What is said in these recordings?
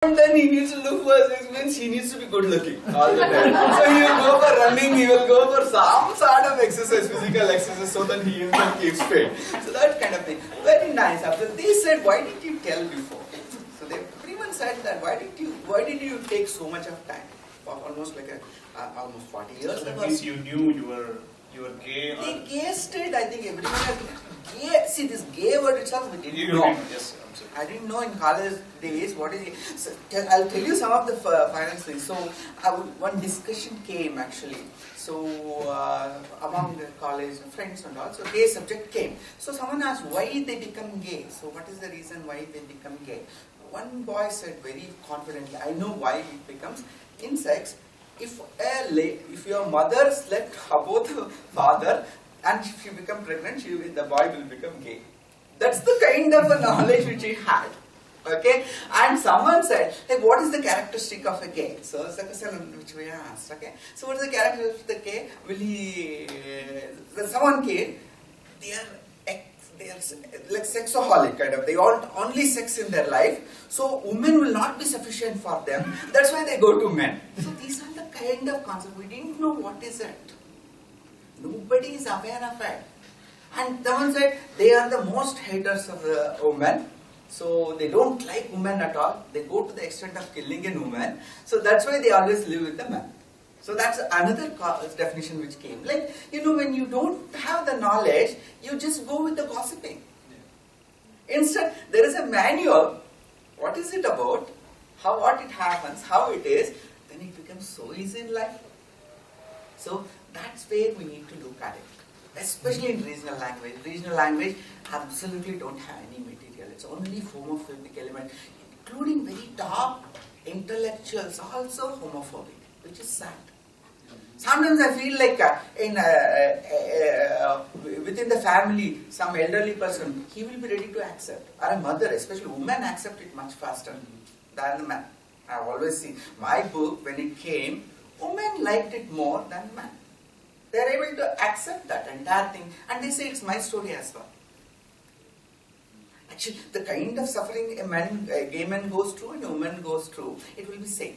And then he needs to look for sex, means he needs to be good looking all the time. So he will go for running, he will go for some sort of exercise, physical exercise, so that he himself keeps fit. So that kind of thing. Very nice. After they said, why did you tell before? So they everyone said that, why did you take so much of time? For almost like almost 40 years. So that means you knew you were gay. They guessed it. I think everyone had gay. See, this gay word itself, we didn't know. Yes, I didn't know in college days what is it. So, I'll tell you some of the finance things. So one discussion came actually. So among the college friends and all, so gay subject came. So someone asked why they become gay. So what is the reason why they become gay? One boy said very confidently, I know why it becomes. In sex, if your mother slept above the father and if you become pregnant, the boy will become gay. That's the kind of a knowledge which he had. Okay? And someone said, hey, what is the characteristic of a gay? So it's a question which we asked. Okay? So what is the characteristic of the gay? Someone came, they are like sexaholic kind of. They want only sex in their life. So women will not be sufficient for them. That's why they go to men. So these are the kind of concepts. We didn't know what is it. Nobody is aware of it. And someone said they are the most haters of the women. So they don't like women at all. They go to the extent of killing a woman. So that's why they always live with the men. So that's another definition which came. Like, when you don't have the knowledge, you just go with the gossiping. Instead, there is a manual. What is it about? What it happens, how it is. Then it becomes so easy in life. So that's where we need to look at it. Especially in regional language. Regional language absolutely don't have any material. It's only homophobic element. Including very top intellectuals also homophobic. Which is sad. Sometimes I feel like within the family, some elderly person, he will be ready to accept. Or a mother, especially women, accept it much faster than the man. I've always seen my book, when it came, women liked it more than men. They're able to accept that entire thing, and they say it's my story as well. Actually, the kind of suffering a gay man goes through and a woman goes through, it will be same.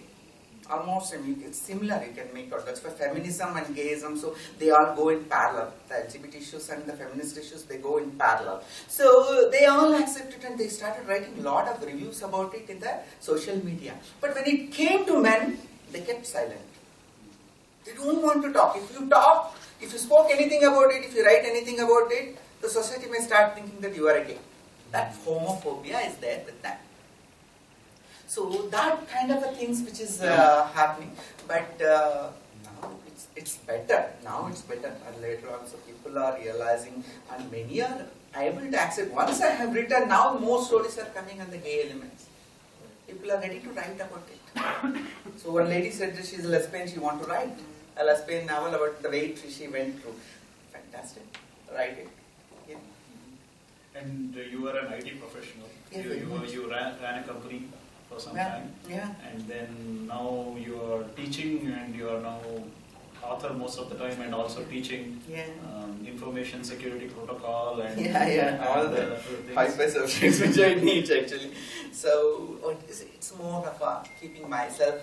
Almost it's similar, you can make out. That's for feminism and gayism, so they all go in parallel. The LGBT issues and the feminist issues, they go in parallel. So they all accepted and they started writing a lot of reviews about it in the social media. But when it came to men, they kept silent. They don't want to talk. If you talk, if you spoke anything about it, if you write anything about it, the society may start thinking that you are a gay. That homophobia is there with them. So that kind of a things which is happening, but now it's better. Now it's better. And later on, so people are realizing, and many are able to accept. Once I have written, now more stories are coming on the gay elements. People are ready to write about it. So one lady said that she's a lesbian. She wants to write a lesbian novel about the way she went through. Fantastic. Write it. Yeah. And you were an IT professional. Yeah, you ran a company for some time. Yeah. And then now you are teaching, and you are now author most of the time, and also teaching information security protocol and all the 5 subjects which I teach actually. So it's more of keeping myself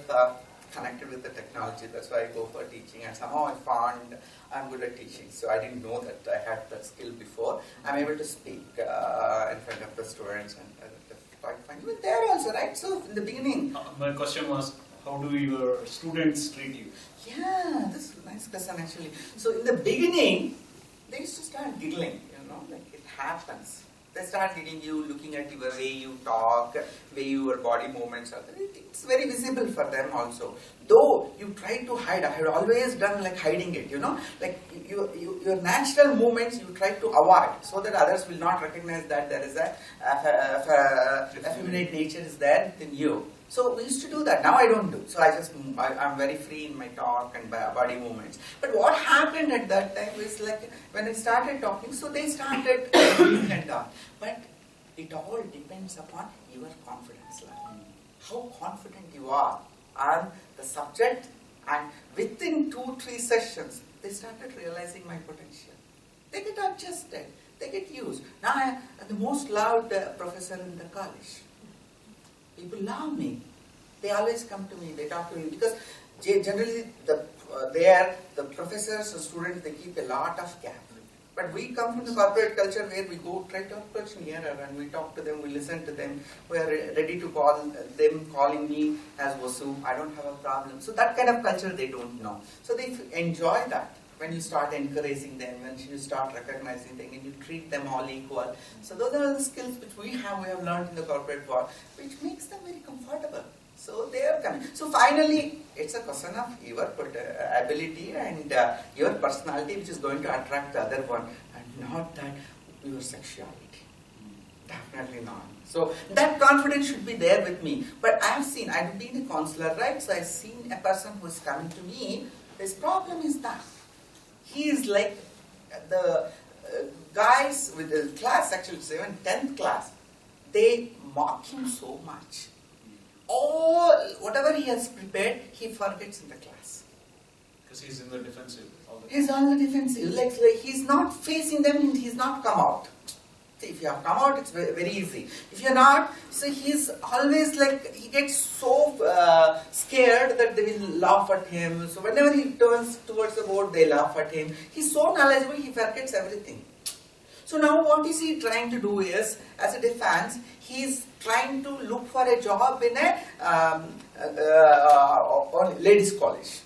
connected with the technology. That's why I go for teaching, and somehow I found I'm good at teaching. So I didn't know that I had that skill before. I'm able to speak in front of the students, and that's quite fun. Even there also, right? So in the beginning, my question was, how do your students treat you? Yeah, this is a nice question actually. So in the beginning, they used to start giggling, like it happens. They start giggling you, looking at the way you talk, way your body movements are. It's very visible for them also. Though you try to hide, I had always done like hiding it, like your natural movements you try to avoid so that others will not recognize that there is a effeminate nature is there within you. So we used to do that. Now I don't do. So I'm very free in my talk and body movements. But what happened at that time is like when I started talking, so they started doing and all. But it all depends upon your confidence level. How confident you are on the subject, and within 2-3 sessions, they started realizing my potential. They get adjusted. They get used. Now I am the most loved professor in the college. People love me. They always come to me, they talk to me, because generally the professors and students, they keep a lot of gap. But we come from the corporate culture where we go try to approach nearer and we talk to them, we listen to them, we are ready to call them, calling me as Vasu, I don't have a problem. So that kind of culture they don't know. So they enjoy that when you start encouraging them, when you start recognizing them and you treat them all equal. So those are the skills which we have learned in the corporate world, which makes them very comfortable. So they are coming. So finally, it's a question of your ability and your personality which is going to attract the other one, and not that your sexuality. Definitely not. So that confidence should be there with me. But I've been a counselor, right? So I've seen a person who is coming to me. His problem is that he is like the guys with the class, actually, even 10th class, they mock him so much. All, whatever he has prepared, he forgets in the class. Because he's in the defensive. He's on the defensive. Like he's not facing them, and he's not come out. See, if you have come out, it's very, very easy. If you're not, so he's always like, he gets so scared that they will laugh at him. So whenever he turns towards the board, they laugh at him. He's so knowledgeable, he forgets everything. So now what is he trying to do is, as a defense, he is trying to look for a job in a ladies' college.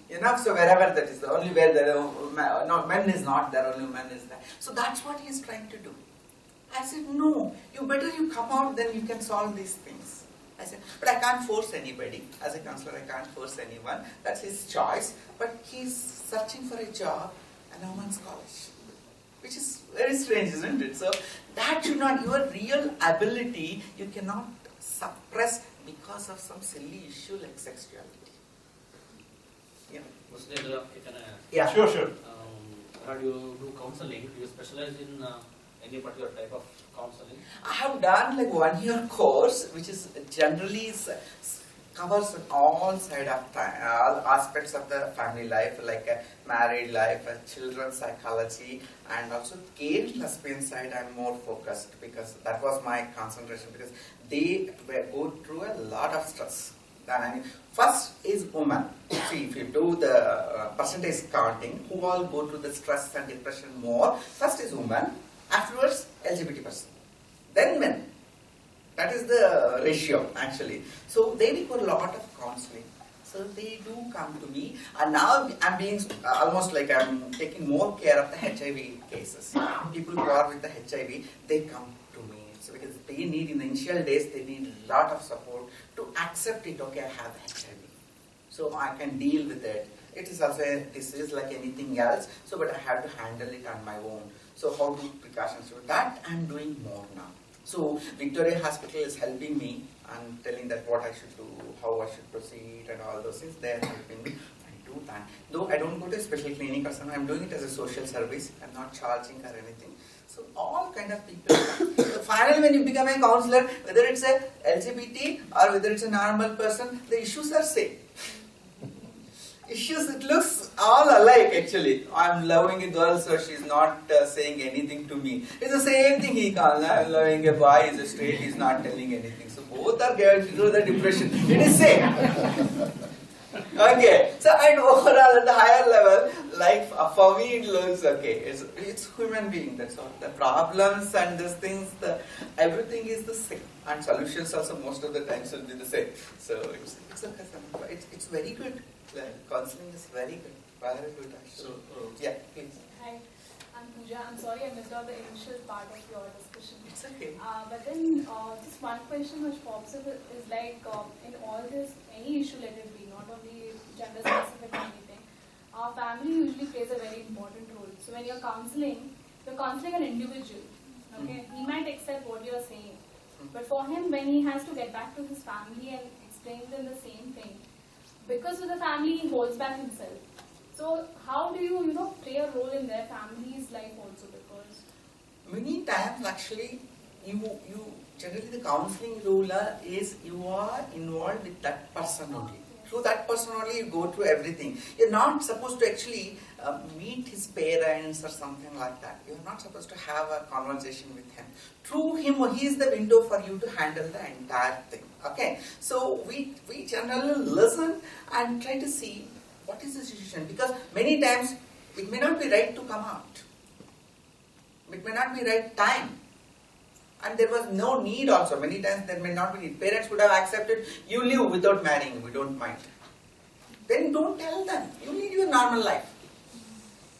You know, so wherever that is, only where men is not there, only men is there. So that's what he is trying to do. I said, no, you come out, then you can solve these things. I said, but I can't force anybody. As a counselor, I can't force anyone. That's his choice. But he's searching for a job at a women's college, which is very strange, isn't it? So that should not, your real ability, you cannot suppress because of some silly issue like sexuality. Yeah. Vasudhendra, can I? Yeah. Sure. How do you do counseling? Do you specialize in any particular type of counseling? I have done like 1-year course, which is generally covers all aspects of the family life, like married life, children's psychology, and also gay and lesbian side. I'm more focused because that was my concentration, because they go through a lot of stress. First is women. See, if you do the percentage counting, who all go through the stress and depression more, first is women, afterwards LGBT person, then men. That is the ratio, actually. So they require a lot of counseling. So they do come to me, and now I'm being almost like I'm taking more care of the HIV cases. People who are with the HIV, they come to me. So because they need, in the initial days, they need a lot of support to accept it. Okay, I have HIV, so I can deal with it. It is also a disease like anything else. So, but I have to handle it on my own. So, how do precautions? So that I'm doing more now. So Victoria Hospital is helping me and telling that what I should do, how I should proceed, and all those things. They are helping me. I do that. Though I don't go to a special clinic or something, I'm doing it as a social service. I'm not charging or anything. So all kind of people. So finally, when you become a counselor, whether it's a LGBT or whether it's a normal person, the issues are same. Issues, it looks all alike actually. I'm loving a girl, so she's not saying anything to me. It's the same thing he calls. I'm loving a boy, he's a straight, he's not telling anything. So both are going through the depression. It is same. Okay. So and overall at the higher level, like for me it looks okay. It's human being, that's all. The problems and these things, everything is the same. And solutions also most of the times will be the same. So it's very good. Counseling is very good. Very good actually. So, yeah, please. Hi, I'm Pooja. I'm sorry I missed out the initial part of your discussion. It's okay. But then just one question which pops up is like in all this, any issue let it be, not only gender specific or anything, our family usually plays a very important role. So when you're counseling an individual, okay? He might accept what you're saying. But for him, when he has to get back to his family and explain them the same thing, because with the family, he holds back himself. So how do you, play a role in their family's life also? Because many times actually, you generally the counseling role is you are involved with that person only. through that person only you go through everything. You're not supposed to actually meet his parents or something like that. You're not supposed to have a conversation with him. Through him, he is the window for you to handle the entire thing. Okay, so we generally listen and try to see what is the situation, because many times it may not be right to come out. It may not be right time. And there was no need also. Many times there may not be need. Parents would have accepted, you live without marrying, we don't mind. Then don't tell them. You lead your normal life.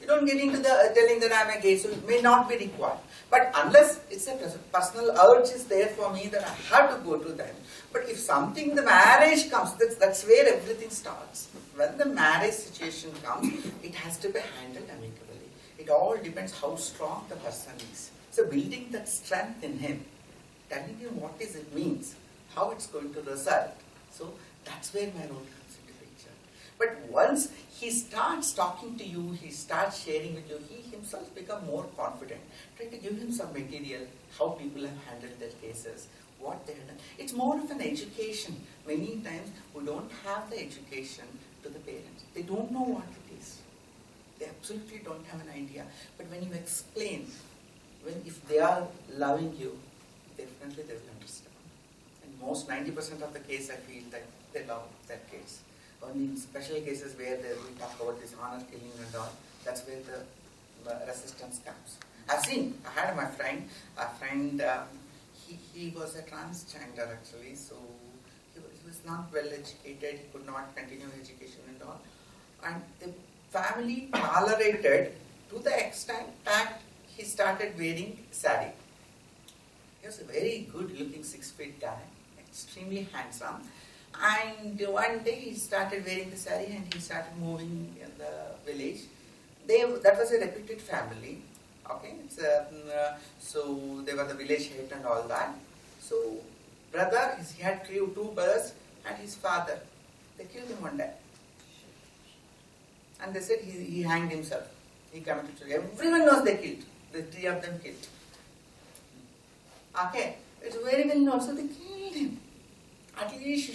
You don't get into the telling that I'm a gay, so it may not be required. But unless it's a personal urge is there for me that I have to go to them. But if something, the marriage comes, that's where everything starts. When the marriage situation comes, it has to be handled amicably. It all depends how strong the person is. So building that strength in him, telling him what it means, how it's going to result. So that's where my role comes into picture. But once he starts talking to you, he starts sharing with you, he himself becomes more confident. Try to give him some material, how people have handled their cases, what they have done. It's more of an education. Many times we don't have the education to the parents. They don't know what it is. They absolutely don't have an idea. But when you explain, if they are loving you, definitely they will understand. And most 90% of the case, I feel that they love that case. Only in special cases where we talk about this honor killing and all, that's where the resistance comes. I've seen, I had my friend, he was a transgender actually, so he was not well educated, he could not continue education and all. And the family tolerated to the extent that he started wearing sari. He was a very good looking 6 feet guy, extremely handsome. And one day he started wearing the sari and he started moving in the village. That was a reputed family. Okay, so they were the village head and all that. So brother, he had two brothers and his father. They killed him one day. And they said he hanged himself. He committed suicide. Everyone knows they killed. The 3 of them killed. Okay, it's very well known. So they killed him. At least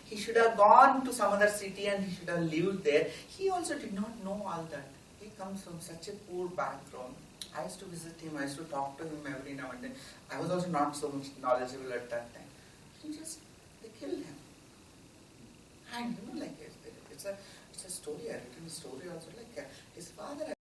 he should have gone to some other city and he should have lived there. He also did not know all that. He comes from such a poor background. I used to visit him. I used to talk to him every now and then. I was also not so much knowledgeable at that time. They killed him. And like it's a story. I written a story also. Like his father